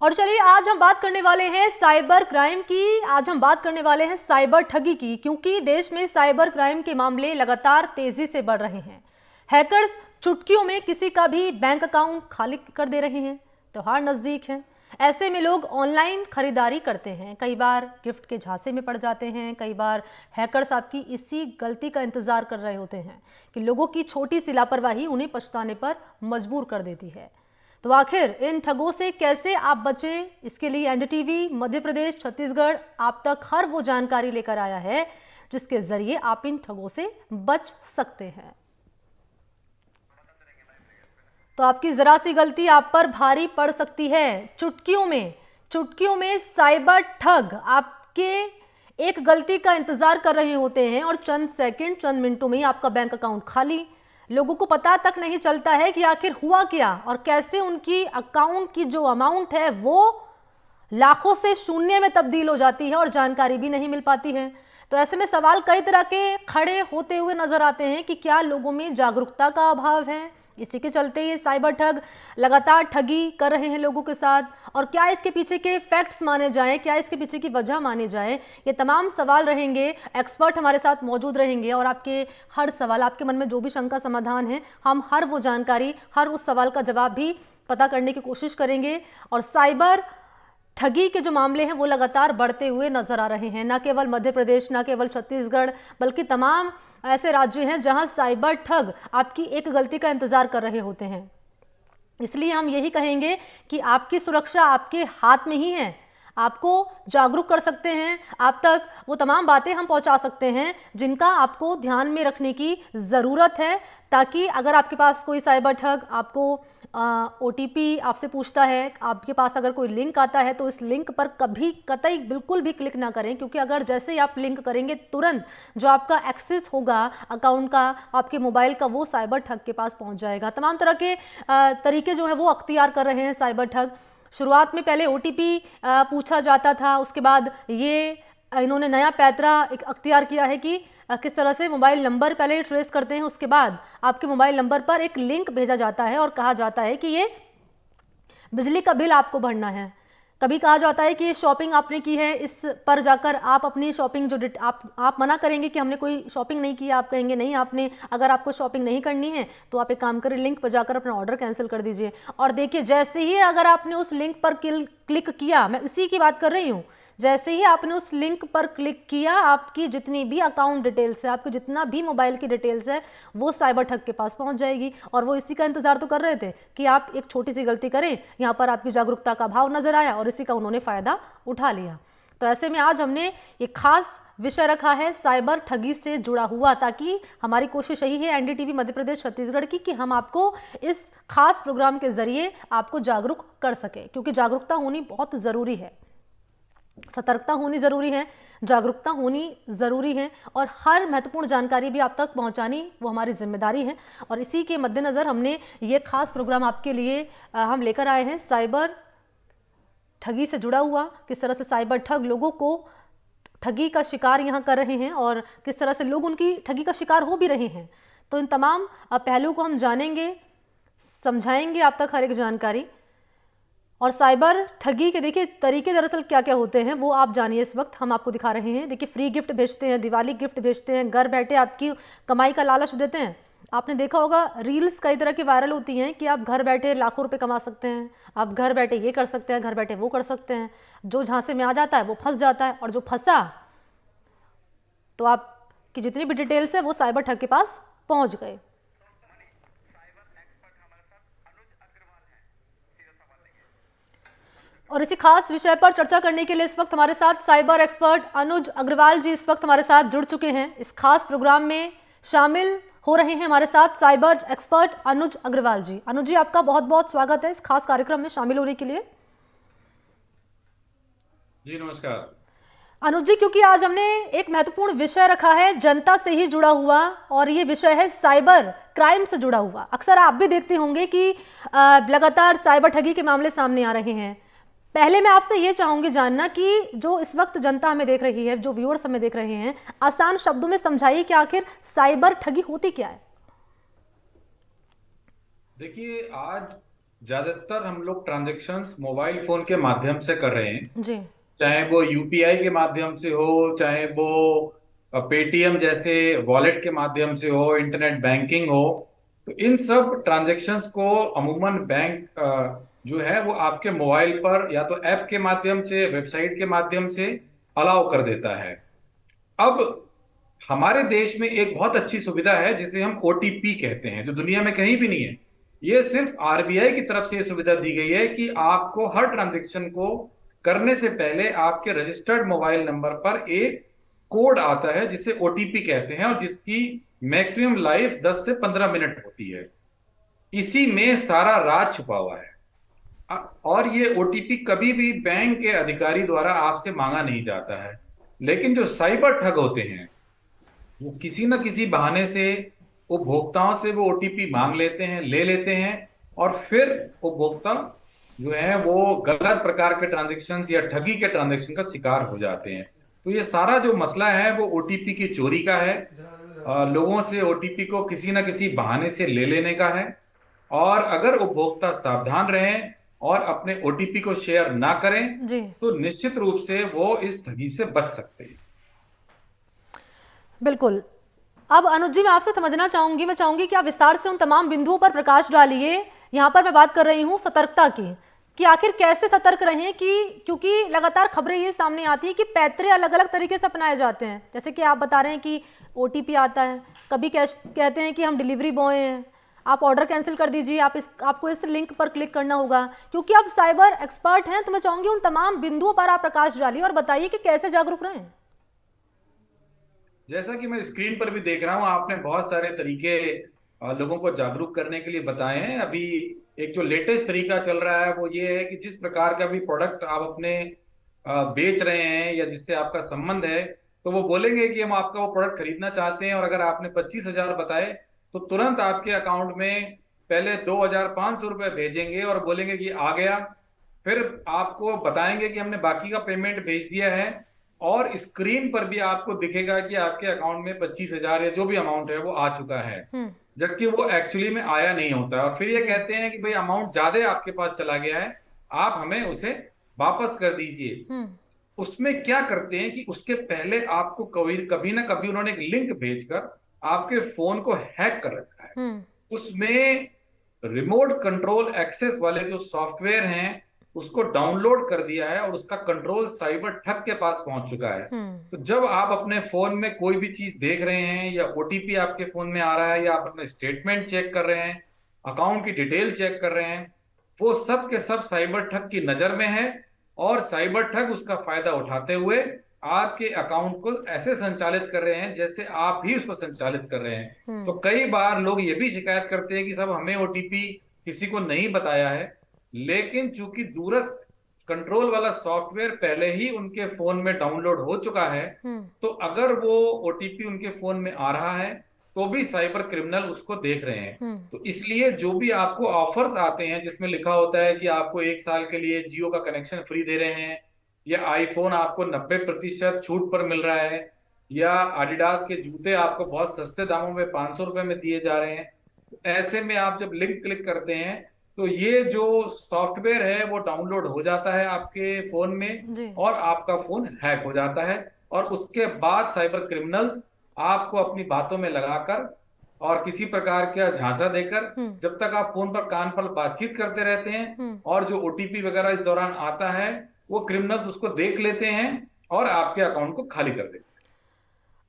और चलिए आज हम बात करने वाले हैं साइबर क्राइम की। आज हम बात करने वाले हैं साइबर ठगी की, क्योंकि देश में साइबर क्राइम के मामले लगातार तेजी से बढ़ रहे हैं। हैकर्स चुटकियों में किसी का भी बैंक अकाउंट खाली कर दे रहे हैं। त्योहार नजदीक है, ऐसे में लोग ऑनलाइन खरीदारी करते हैं, कई बार गिफ्ट के झांसे में पड़ जाते हैं। कई बार हैकर्स आपकी इसी गलती का इंतजार कर रहे होते हैं कि लोगों की छोटी सी लापरवाही उन्हें पछताने पर मजबूर कर देती है। तो आखिर इन ठगों से कैसे आप बचें, इसके लिए एनडीटीवी मध्य प्रदेश छत्तीसगढ़ आप तक हर वो जानकारी लेकर आया है जिसके जरिए आप इन ठगों से बच सकते हैं। तो आपकी जरा सी गलती आप पर भारी पड़ सकती है। चुटकियों में साइबर ठग आपके एक गलती का इंतजार कर रहे होते हैं और चंद सेकंड, चंद मिनटों में ही आपका बैंक अकाउंट खाली। लोगों को पता तक नहीं चलता है कि आखिर हुआ क्या और कैसे उनकी अकाउंट की जो अमाउंट है वो लाखों से शून्य में तब्दील हो जाती है और जानकारी भी नहीं मिल पाती है। तो ऐसे में सवाल कई तरह के खड़े होते हुए नजर आते हैं कि क्या लोगों में जागरूकता का अभाव है। इसी के चलते ये साइबर ठग लगातार ठगी कर रहे हैं लोगों के साथ, और क्या इसके पीछे के फैक्ट्स माने जाएं, क्या इसके पीछे की वजह माने जाए, ये तमाम सवाल रहेंगे। एक्सपर्ट हमारे साथ मौजूद रहेंगे और आपके हर सवाल, आपके मन में जो भी शंका समाधान है, हम हर वो जानकारी, हर उस सवाल का जवाब भी पता करने की कोशिश करेंगे। और साइबर ठगी के जो मामले हैं वो लगातार बढ़ते हुए नजर आ रहे हैं। न केवल मध्य प्रदेश, न केवल छत्तीसगढ़, बल्कि तमाम ऐसे राज्य हैं जहां साइबर ठग आपकी एक गलती का इंतजार कर रहे होते हैं। इसलिए हम यही कहेंगे कि आपकी सुरक्षा आपके हाथ में ही है। आपको जागरूक कर सकते हैं, आप तक वो तमाम बातें हम पहुंचा सकते हैं जिनका आपको ध्यान में रखने की ज़रूरत है, ताकि अगर आपके पास कोई साइबर ठग आपको ओटीपी आपसे पूछता है, आपके पास अगर कोई लिंक आता है, तो इस लिंक पर कभी कतई बिल्कुल भी क्लिक ना करें, क्योंकि अगर जैसे ही आप लिंक करेंगे तुरंत जो आपका एक्सेस होगा अकाउंट का, आपके मोबाइल का, वो साइबर ठग के पास पहुंच जाएगा। तमाम तरह के तरीके जो है वो अख्तियार कर रहे हैं साइबर ठग। शुरुआत में पहले ओटीपी पूछा जाता था, उसके बाद ये इन्होंने नया पैतरा एक अख्तियार किया है कि किस तरह से मोबाइल नंबर पहले ट्रेस करते हैं, उसके बाद आपके मोबाइल नंबर पर एक लिंक भेजा जाता है और कहा जाता है कि ये बिजली का बिल आपको भरना है। कभी कहा जाता है कि ये शॉपिंग आपने की है, इस पर जाकर आप अपनी शॉपिंग जो आप मना करेंगे कि हमने कोई शॉपिंग नहीं की, आप कहेंगे नहीं आपने, अगर आपको शॉपिंग नहीं करनी है तो आप एक काम करें, लिंक पर जाकर अपना ऑर्डर कैंसिल कर दीजिए। और देखिए, जैसे ही अगर आपने उस लिंक पर क्लिक किया, मैं इसी की बात कर रही हूँ, जैसे ही आपने उस लिंक पर क्लिक किया, आपकी जितनी भी अकाउंट डिटेल्स है, आपकी जितना भी मोबाइल की डिटेल्स है, वो साइबर ठग के पास पहुंच जाएगी। और वो इसी का इंतजार तो कर रहे थे कि आप एक छोटी सी गलती करें। यहाँ पर आपकी जागरूकता का अभाव नजर आया और इसी का उन्होंने फायदा उठा लिया। तो ऐसे में आज हमने ये खास विषय रखा है साइबर ठगी से जुड़ा हुआ, ताकि हमारी कोशिश यही है एनडीटीवी मध्य प्रदेश छत्तीसगढ़ की कि हम आपको इस खास प्रोग्राम के जरिए आपको जागरूक कर सके, क्योंकि जागरूकता होनी बहुत जरूरी है, सतर्कता होनी जरूरी है, जागरूकता होनी जरूरी है, और हर महत्वपूर्ण जानकारी भी आप तक पहुंचानी वो हमारी जिम्मेदारी है। और इसी के मद्देनजर हमने ये खास प्रोग्राम आपके लिए हम लेकर आए हैं, साइबर ठगी से जुड़ा हुआ, किस तरह से साइबर ठग लोगों को ठगी का शिकार यहाँ कर रहे हैं और किस तरह से लोग उनकी ठगी का शिकार हो भी रहे हैं। तो इन तमाम पहलू को हम जानेंगे, समझाएंगे आप तक हर एक जानकारी। और साइबर ठगी के देखिए तरीके दरअसल क्या क्या होते हैं वो आप जानिए, इस वक्त हम आपको दिखा रहे हैं। देखिए, फ्री गिफ्ट भेजते हैं, दिवाली गिफ्ट भेजते हैं, घर बैठे आपकी कमाई का लालच देते हैं। आपने देखा होगा रील्स कई तरह की वायरल होती हैं कि आप घर बैठे लाखों रुपए कमा सकते हैं, आप घर बैठे ये कर सकते हैं, घर बैठे वो कर सकते हैं। जो झांसे में आ जाता है वो फंस जाता है, और जो फंसा तो आपकी जितनी भी डिटेल्स है वो साइबर ठग के पास पहुंच गए। और इसी खास विषय पर चर्चा करने के लिए इस वक्त हमारे साथ साइबर एक्सपर्ट अनुज अग्रवाल जी इस वक्त हमारे साथ जुड़ चुके हैं। इस खास प्रोग्राम में शामिल हो रहे हैं हमारे साथ साइबर एक्सपर्ट अनुज अग्रवाल जी। अनुज जी, आपका बहुत बहुत स्वागत है इस खास कार्यक्रम में शामिल होने के लिए। जी नमस्कार। अनुज जी, क्योंकि आज हमने एक महत्वपूर्ण विषय रखा है जनता से ही जुड़ा हुआ, और ये विषय है साइबर क्राइम से जुड़ा हुआ। अक्सर आप भी देखते होंगे कि लगातार साइबर ठगी के मामले सामने आ रहे हैं। पहले मैं आपसे ये चाहूंगी जानना कि जो इस वक्त जनता हमें देख रही है, जो व्यूअर्स हमें देख रहे हैं, आसान शब्दों में समझाइए कि आखिर साइबर ठगी होती क्या है। देखिए, आज ज्यादातर हम लोग ट्रांजेक्शन्स मोबाइल फोन के माध्यम से कर रहे हैं। जी। चाहे वो यूपीआई के माध्यम से हो, चाहे वो पेटीएम जैसे वॉलेट के माध्यम से हो, इंटरनेट बैंकिंग हो। तो इन सब ट्रांजैक्शंस को अमूमन बैंक जो है वो आपके मोबाइल पर या तो ऐप के माध्यम से, वेबसाइट के माध्यम से अलाउ कर देता है। अब हमारे देश में एक बहुत अच्छी सुविधा है जिसे हम ओटीपी कहते हैं, जो दुनिया में कहीं भी नहीं है। ये सिर्फ आरबीआई की तरफ से ये सुविधा दी गई है कि आपको हर ट्रांजैक्शन को करने से पहले आपके रजिस्टर्ड मोबाइल नंबर पर एक कोड आता है जिसे ओटीपी कहते हैं, और जिसकी मैक्सिमम लाइफ 10 से 15 मिनट होती है। इसी में सारा राज छुपा हुआ है। और ये ओटीपी कभी भी बैंक के अधिकारी द्वारा आपसे मांगा नहीं जाता है। लेकिन जो साइबर ठग होते हैं, वो किसी न किसी बहाने से उपभोक्ताओं से वो ओटीपी मांग लेते हैं, ले लेते हैं, और फिर उपभोक्ता जो है वो गलत प्रकार के ट्रांजेक्शन या ठगी के ट्रांजेक्शन का शिकार हो जाते हैं। तो ये सारा जो मसला है वो ओटीपी की चोरी का है। लोगों से ओटीपी को किसी न किसी बहाने से ले लेने का है। और अगर उपभोक्ता सावधान रहें और अपने ओटीपी को शेयर ना करें, जी। तो निश्चित रूप से वो इस ठगी से बच सकते हैं। बिल्कुल। अब अनुज जी, मैं आपसे समझना चाहूंगी, मैं चाहूंगी कि आप विस्तार से उन तमाम बिंदुओं पर प्रकाश डालिए। यहाँ पर मैं बात कर रही हूँ सतर्कता की, कि आखिर कैसे सतर्क रहें, कि क्योंकि लगातार खबरें ये सामने आती है कि पैतरे अलग अलग तरीके से अपनाए जाते हैं। जैसे कि आप बता रहे हैं कि ओटीपी आता है, कभी कहते हैं कि हम डिलीवरी बॉय हैं, आप ऑर्डर कैंसिल कर दीजिए, आपको इस लिंक पर क्लिक करना होगा। क्योंकि आप साइबर एक्सपर्ट हैं, तो मैं चाहूंगी उन तमाम बिंदुओं पर आप प्रकाश डालिए और बताइए कि कैसे जागरूक रहें। जैसा कि मैं स्क्रीन पर भी देख रहा हूं, आपने बहुत सारे तरीके लोगों को जागरूक करने के लिए बताए हैं। अभी एक जो लेटेस्ट तरीका चल रहा है वो ये है कि जिस प्रकार का भी प्रोडक्ट आप अपने बेच रहे हैं या जिससे आपका संबंध है, तो वो बोलेंगे कि हम आपका वो प्रोडक्ट खरीदना चाहते हैं, और अगर आपने 25,000 बताए तो तुरंत आपके अकाउंट में पहले 2,500 रुपये भेजेंगे और बोलेंगे कि आ गया। फिर आपको बताएंगे कि हमने बाकी का पेमेंट भेज दिया है, और स्क्रीन पर भी आपको दिखेगा कि आपके अकाउंट में 25,000 या जो भी अमाउंट है वो आ चुका है। हम्म। जबकि वो एक्चुअली में आया नहीं होता है। और फिर ये जी। कहते हैं कि भाई अमाउंट ज्यादा आपके पास चला गया है, आप हमें उसे वापस कर दीजिए। हम्म। उसमें क्या करते हैं कि उसके पहले आपको कभी कभी ना कभी उन्होंने एक लिंक भेजकर आपके फोन को हैक कर रखा है। हम्म। उसमें रिमोट कंट्रोल एक्सेस वाले जो सॉफ्टवेयर हैं उसको डाउनलोड कर दिया है, और उसका कंट्रोल साइबर ठग के पास पहुंच चुका है। हम्म। तो जब आप अपने फोन में कोई भी चीज देख रहे हैं, या ओटीपी आपके फोन में आ रहा है, या आप अपना स्टेटमेंट चेक कर रहे हैं, अकाउंट की डिटेल चेक कर रहे हैं, वो सब के सब साइबर ठग की नजर में है। और साइबर ठग उसका फायदा उठाते हुए आपके अकाउंट को ऐसे संचालित कर रहे हैं जैसे आप भी उसको संचालित कर रहे हैं। तो हम्म। कई बार लोग ये भी शिकायत करते हैं कि साहब हमें ओटीपी किसी को नहीं बताया है, लेकिन चूंकि दूरस्थ कंट्रोल वाला सॉफ्टवेयर पहले ही उनके फोन में डाउनलोड हो चुका है, हम्म। तो अगर वो ओटीपी उनके फोन में आ रहा है तो भी साइबर क्रिमिनल उसको देख रहे हैं। हम्म। तो इसलिए जो भी आपको ऑफर्स आते हैं जिसमें लिखा होता है कि आपको 1 साल के लिए जियो का कनेक्शन फ्री दे रहे हैं, या आईफोन आपको 90% छूट पर मिल रहा है, या एडिडास के जूते आपको बहुत सस्ते दामों में 500 रुपए में दिए जा रहे हैं, तो ऐसे में आप जब लिंक क्लिक करते हैं तो ये जो सॉफ्टवेयर है वो डाउनलोड हो जाता है आपके फोन में, जी। और आपका फोन हैक हो जाता है। और उसके बाद साइबर क्रिमिनल्स आपको अपनी बातों में लगाकर और किसी प्रकार का झांसा देकर, हम्म। जब तक आप फोन पर कान पर बातचीत करते रहते हैं, हम्म। और जो ओटीपी वगैरह इस दौरान आता है वो क्रिमिनल्स उसको देख लेते हैं और आपके अकाउंट को खाली कर देते हैं।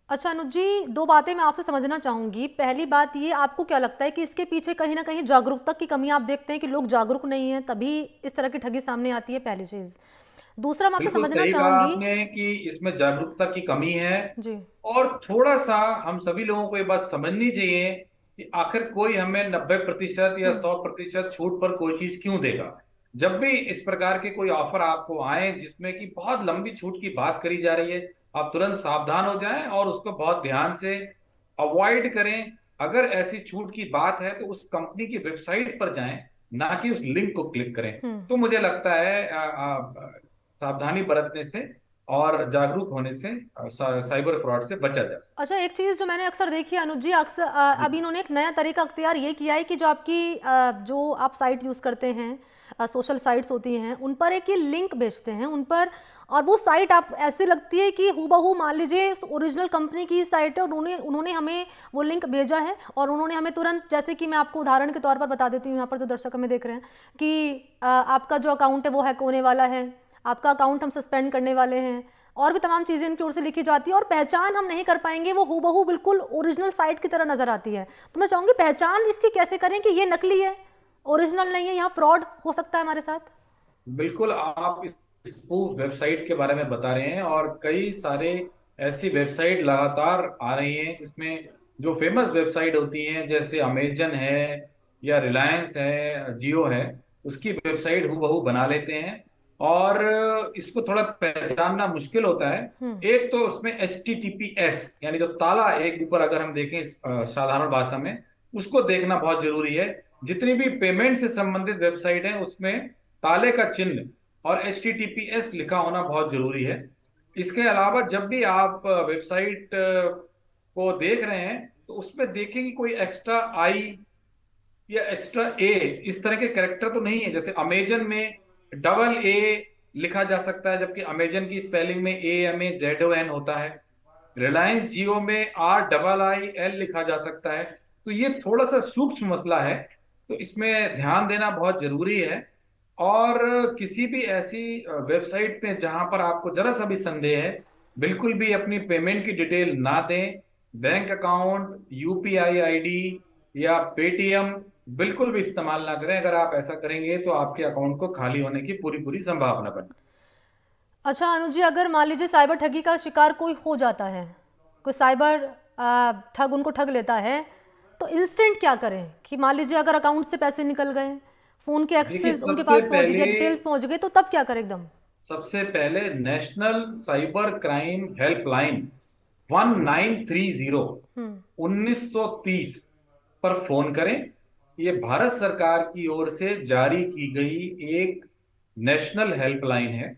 अच्छा अनुज जी, दो बातें मैं आपसे समझना चाहूंगी। पहली बात ये, आपको क्या लगता है कि इसके पीछे कहीं ना कहीं जागरूकता की कमी आप देखते हैं, कि लोग जागरूक नहीं है तभी इस तरह की ठगी सामने आती है? पहली चीज। दूसरा मैं आपसे बिल्कुल समझना सही कहा चाहूंगी। आपने कि इसमें जागरूकता की कमी है। जी। और थोड़ा सा हम सभी लोगों को ये बात समझनी चाहिए कि आखिर कोई हमें 90% या हम्म। 100% छूट पर कोई चीज क्यों देगा। जब भी इस प्रकार के कोई ऑफर आपको आए जिसमें कि बहुत लंबी छूट की बात करी जा रही है, आप तुरंत सावधान हो जाएं और उसको बहुत ध्यान से अवॉइड करें। अगर ऐसी छूट की बात है तो उस कंपनी की वेबसाइट पर जाएं, ना कि उस लिंक को क्लिक करें। हम्म। तो मुझे लगता है सावधानी बरतने से और जागरूक होने से साइबर फ्रॉड से बचा जा सकता अच्छा, एक चीज़ जो मैंने अक्सर देखी है अनुज जी, अक्सर है। जी। अभी इन्होंने एक नया तरीका अख्तियार ये किया है कि जो आपकी जो आप साइट यूज़ करते हैं, सोशल साइट्स होती हैं, उन पर एक ये लिंक भेजते हैं उन पर, और वो साइट आप ऐसे लगती है कि हूबहू मान लीजिए ओरिजिनल कंपनी की साइट है, और उन्होंने उन्होंने हमें वो लिंक भेजा है, और उन्होंने हमें तुरंत, जैसे कि मैं आपको उदाहरण के तौर पर बता देती हूँ, यहाँ पर जो दर्शक हमें देख रहे हैं, कि आपका जो अकाउंट है वो हैक होने वाला है, आपका अकाउंट हम सस्पेंड करने वाले हैं, और भी तमाम चीज़ें इनकी ओर से लिखी जाती है, और पहचान हम नहीं कर पाएंगे, वो हूबहू बिल्कुल ओरिजिनल साइट की तरह नजर आती है। तो मैं चाहूंगी पहचान इसकी कैसे करें कि ये नकली है, ओरिजिनल नहीं है, यहाँ फ्रॉड हो सकता है हमारे साथ। बिल्कुल, आप इस वेबसाइट के बारे में बता रहे हैं, और कई सारे ऐसी वेबसाइट लगातार आ रही हैं जिसमें जो फेमस वेबसाइट होती हैं जैसे अमेजन है या रिलायंस है, जियो है, उसकी वेबसाइट हूबहू बना लेते हैं। और इसको थोड़ा पहचानना मुश्किल होता है। हम्म। एक तो उसमें HTTPS यानी जो ताला एक ऊपर अगर हम देखें साधारण भाषा में, उसको देखना बहुत जरूरी है। जितनी भी पेमेंट से संबंधित वेबसाइट है उसमें ताले का चिन्ह और HTTPS लिखा होना बहुत जरूरी है। इसके अलावा जब भी आप वेबसाइट को देख रहे हैं तो उसमें देखें कि कोई एक्स्ट्रा आई या एक्स्ट्रा ए इस तरह के कैरेक्टर तो नहीं है। जैसे अमेजन में डबल ए लिखा जा सकता है, जबकि अमेजन की स्पेलिंग में AMAZON होता है। रिलायंस जियो में RIIL लिखा जा सकता है। तो ये थोड़ा सा सूक्ष्म मसला है, तो इसमें ध्यान देना बहुत जरूरी है। और किसी भी ऐसी वेबसाइट पे जहां पर आपको जरा सा भी संदेह है, बिल्कुल भी अपनी पेमेंट की डिटेल ना दें। बैंक अकाउंट, UPI ID या पेटीएम बिल्कुल भी इस्तेमाल ना करें। अगर आप ऐसा करेंगे तो आपके अकाउंट को खाली होने की पूरी पूरी संभावना बनी। अच्छा अनुज जी, अगर मान लीजिए साइबर ठगी का शिकार कोई हो जाता है, कोई साइबर ठग उनको ठग लेता है, तो इंस्टेंट क्या करें? कि मान लीजिए अगर अकाउंट से पैसे निकल गए, फोन के देखिए, एक्सेस उनके पास पहुंच गया, डिटेल्स पहुंच गए, तो तब क्या करें एकदम? सबसे पहले नेशनल साइबर क्राइम हेल्पलाइन 1930 हम्म। 1930 पर फोन करें। ये भारत सरकार की ओर से जारी की गई एक नेशनल हेल्पलाइन है।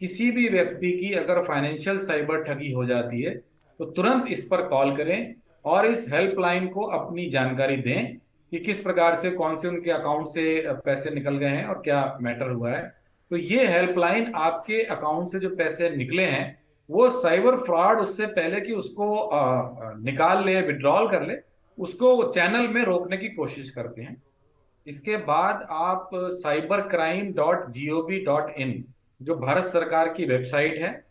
किसी भी व्यक्ति की अगर फाइनेंशियल साइबर ठगी हो जाती है तो तुरंत इस पर कॉल करें और इस हेल्पलाइन को अपनी जानकारी दें कि किस प्रकार से, कौन से उनके अकाउंट से पैसे निकल गए हैं और क्या मैटर हुआ है। तो ये हेल्पलाइन आपके अकाउंट से जो पैसे निकले हैं वो साइबर फ्रॉड, उससे पहले कि उसको निकाल ले, विड्रॉल कर ले, उसको चैनल में रोकने की कोशिश करते हैं। इसके बाद आप cybercrime.gov.in, जो भारत सरकार की वेबसाइट है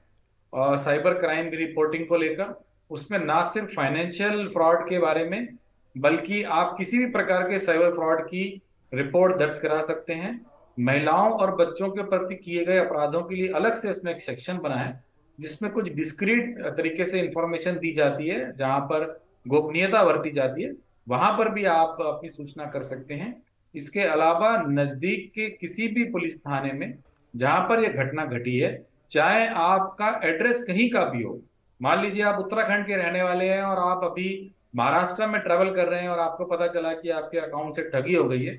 और साइबर क्राइम की रिपोर्टिंग को लेकर, उसमें ना सिर्फ फाइनेंशियल फ्रॉड के बारे में बल्कि आप किसी भी प्रकार के साइबर फ्रॉड की रिपोर्ट दर्ज करा सकते हैं। महिलाओं और बच्चों के प्रति किए गए अपराधों के लिए अलग से इसमें एक सेक्शन बना है जिसमें कुछ डिस्क्रीट तरीके से इंफॉर्मेशन दी जाती है, जहां पर गोपनीयता बरती जाती है। वहां पर भी आप अपनी सूचना कर सकते हैं। इसके अलावा नजदीक के किसी भी पुलिस थाने में जहां पर यह घटना घटी है, चाहे आपका एड्रेस कहीं का भी हो, मान लीजिए आप उत्तराखंड के रहने वाले हैं और आप अभी महाराष्ट्र में ट्रेवल कर रहे हैं और आपको पता चला कि आपके अकाउंट से ठगी हो गई है,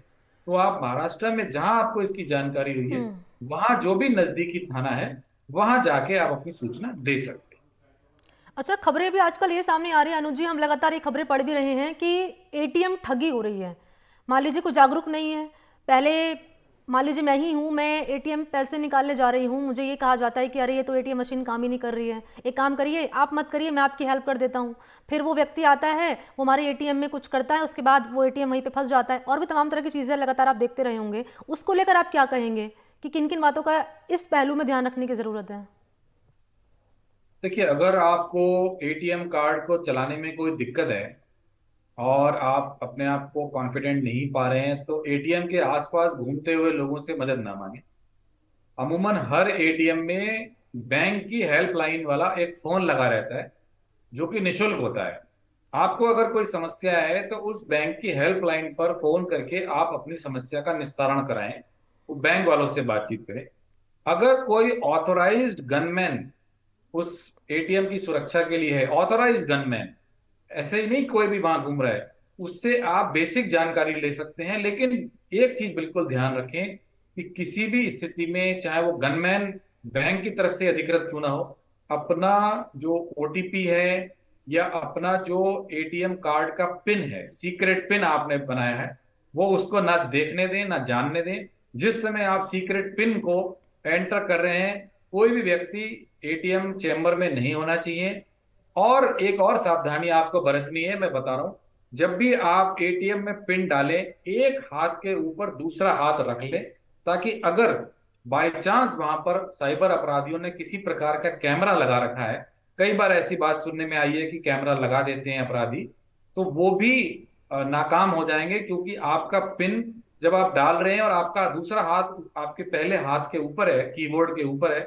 तो आप महाराष्ट्र में जहां आपको इसकी जानकारी हुई है, हम्म। वहां जो भी नजदीकी थाना है वहां जाके आप अपनी सूचना दे सकते हैं। अच्छा, खबरें भी आजकल ये सामने आ रही है अनुज जी, हम लगातार ये खबरें पढ़ भी रहे हैं कि एटीएम ठगी हो रही है। मान लीजिए कोई जागरूक नहीं है, पहले मान लीजिए मैं ही हूँ, मैं एटीएम पैसे निकालने जा रही हूँ, मुझे ये कहा जाता है कि अरे ये तो एटीएम मशीन काम ही नहीं कर रही है, एक काम करिए आप मत करिए, मैं आपकी हेल्प कर देता हूँ। फिर वो व्यक्ति आता है, वो हमारे एटीएम में कुछ करता है, उसके बाद वो एटीएम वहीं पे फंस जाता है, और भी तमाम तरह की चीज़ें लगातार आप देखते रहे होंगे। उसको लेकर आप क्या कहेंगे कि किन किन बातों का इस पहलू में ध्यान रखने की ज़रूरत है? देखिए, अगर आपको ATM कार्ड को चलाने में कोई दिक्कत है और आप अपने आप को कॉन्फिडेंट नहीं पा रहे हैं तो ATM के आसपास घूमते हुए लोगों से मदद ना मांगे। अमूमन हर ATM में बैंक की हेल्पलाइन वाला एक फोन लगा रहता है जो कि निशुल्क होता है। आपको अगर कोई समस्या है तो उस बैंक की हेल्पलाइन पर फोन करके आप अपनी समस्या का निस्तारण कराएं, वो बैंक वालों से बातचीत करें। अगर कोई ऑथोराइज्ड गनमैन उस ATM की सुरक्षा के लिए है, ऑथोराइज्ड गनमैन, ऐसे ही नहीं कोई भी वहां घूम रहा है, उससे आप बेसिक जानकारी ले सकते हैं। लेकिन एक चीज बिल्कुल ध्यान रखें कि किसी भी स्थिति में, चाहे वो गनमैन बैंक की तरफ से अधिकृत क्यों ना हो, अपना जो ओटीपी है या अपना जो एटीएम कार्ड का पिन है, सीक्रेट पिन आपने बनाया है, वो उसको ना देखने दें ना जानने दें। जिस समय आप सीक्रेट पिन को एंटर कर रहे हैं, कोई भी व्यक्ति एटीएम चेम्बर में नहीं होना चाहिए। और एक और सावधानी आपको बरतनी है, मैं बता रहा हूं, जब भी आप एटीएम में पिन डालें, एक हाथ के ऊपर दूसरा हाथ रख लें, ताकि अगर बाय चांस वहां पर साइबर अपराधियों ने किसी प्रकार का कैमरा लगा रखा है, कई बार ऐसी बात सुनने में आई है कि कैमरा लगा देते हैं अपराधी, तो वो भी नाकाम हो जाएंगे, क्योंकि आपका पिन जब आप डाल रहे हैं और आपका दूसरा हाथ आपके पहले हाथ के ऊपर है, कीबोर्ड के ऊपर है,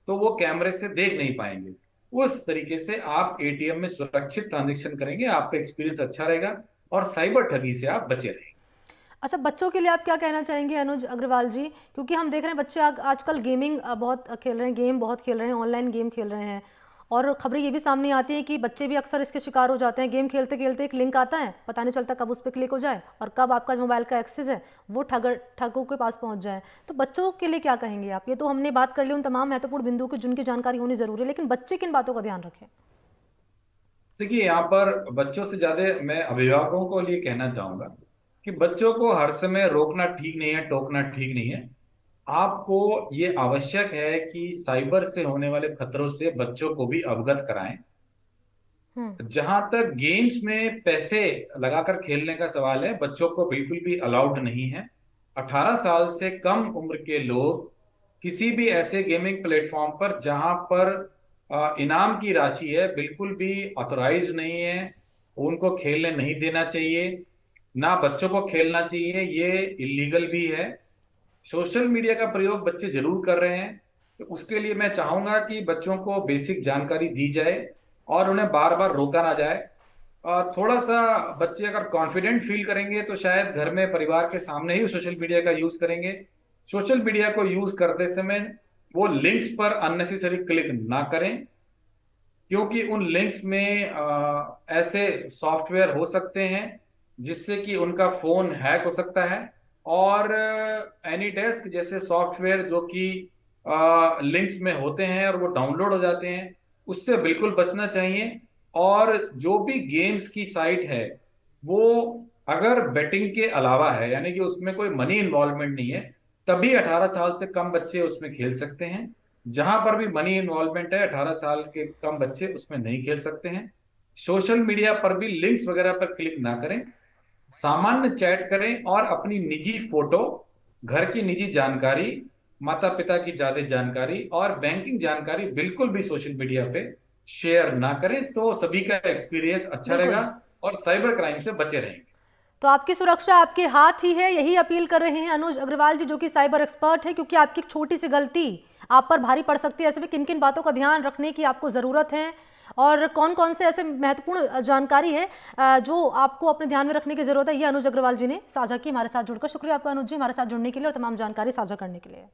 तो वो कैमरे से देख नहीं पाएंगे। उस तरीके से आप एटीएम में सुरक्षित ट्रांजेक्शन करेंगे, आपका एक्सपीरियंस अच्छा रहेगा और साइबर ठगी से आप बचे रहेंगे। अच्छा, बच्चों के लिए आप क्या कहना चाहेंगे अनुज अग्रवाल जी? क्योंकि हम देख रहे हैं बच्चे आजकल गेमिंग बहुत खेल रहे हैं, गेम बहुत खेल रहे हैं, ऑनलाइन गेम खेल रहे हैं, और खबरें ये भी सामने आती हैं कि बच्चे भी अक्सर इसके शिकार हो जाते हैं। गेम खेलते खेलते एक लिंक आता है, पता नहीं चलता कब उस पर क्लिक हो जाए और कब आपका जो मोबाइल का एक्सेस है वो ठगों के पास पहुंच जाए। तो बच्चों के लिए क्या कहेंगे आप? ये तो हमने बात कर ली उन तमाम महत्वपूर्ण बिंदुओं की जिनकी जानकारी होनी जरूरी है, लेकिन बच्चे किन बातों का ध्यान रखें? देखिए, यहाँ पर बच्चों से ज्यादा मैं अभिभावकों को लिए कहना चाहूंगा कि बच्चों को हर समय रोकना ठीक नहीं है, टोकना ठीक नहीं है। आपको ये आवश्यक है कि साइबर से होने वाले खतरों से बच्चों को भी अवगत कराएं। हम्म। जहां तक गेम्स में पैसे लगाकर खेलने का सवाल है, बच्चों को बिल्कुल भी अलाउड नहीं है। 18 साल से कम उम्र के लोग किसी भी ऐसे गेमिंग प्लेटफॉर्म पर जहां पर इनाम की राशि है, बिल्कुल भी ऑथोराइज नहीं है, उनको खेलने नहीं देना चाहिए। ना बच्चों को खेलना चाहिए, ये इलीगल भी है। सोशल मीडिया का प्रयोग बच्चे जरूर कर रहे हैं, तो उसके लिए मैं चाहूंगा कि बच्चों को बेसिक जानकारी दी जाए और उन्हें बार बार रोका ना जाए। थोड़ा सा बच्चे अगर कॉन्फिडेंट फील करेंगे तो शायद घर में परिवार के सामने ही सोशल मीडिया का यूज करेंगे। सोशल मीडिया को यूज करते समय वो लिंक्स पर अननेसेसरी क्लिक ना करें, क्योंकि उन लिंक्स में ऐसे सॉफ्टवेयर हो सकते हैं जिससे कि उनका फोन हैक हो सकता है। और एनी डेस्क जैसे सॉफ्टवेयर जो कि लिंक्स में होते हैं और वो डाउनलोड हो जाते हैं, उससे बिल्कुल बचना चाहिए। और जो भी गेम्स की साइट है, वो अगर बेटिंग के अलावा है, यानी कि उसमें कोई मनी इन्वॉल्वमेंट नहीं है, तभी 18 साल से कम बच्चे उसमें खेल सकते हैं। जहां पर भी मनी इन्वॉल्वमेंट है, 18 साल के कम बच्चे उसमें नहीं खेल सकते हैं। सोशल मीडिया पर भी लिंक्स वगैरह पर क्लिक ना करें, सामान्य चैट करें और अपनी निजी फोटो, घर की निजी जानकारी, माता पिता की ज्यादा जानकारी और बैंकिंग जानकारी बिल्कुल भी सोशल मीडिया पे शेयर ना करें, तो सभी का एक्सपीरियंस अच्छा रहेगा बिल्कुल। और साइबर क्राइम से बचे रहेंगे। तो आपकी सुरक्षा आपके हाथ ही है, यही अपील कर रहे हैं अनुज अग्रवाल जी, जो कि साइबर एक्सपर्ट है। क्योंकि आपकी एक छोटी सी गलती आप पर भारी पड़ सकती है। ऐसे में किन किन बातों का ध्यान रखने की आपको ज़रूरत है और कौन कौन से ऐसे महत्वपूर्ण जानकारी है जो आपको अपने ध्यान में रखने की ज़रूरत है, ये अनुज अग्रवाल जी ने साझा की हमारे साथ जुड़कर। शुक्रिया आपका अनुज जी, हमारे साथ जुड़ने के लिए और तमाम जानकारी साझा करने के लिए।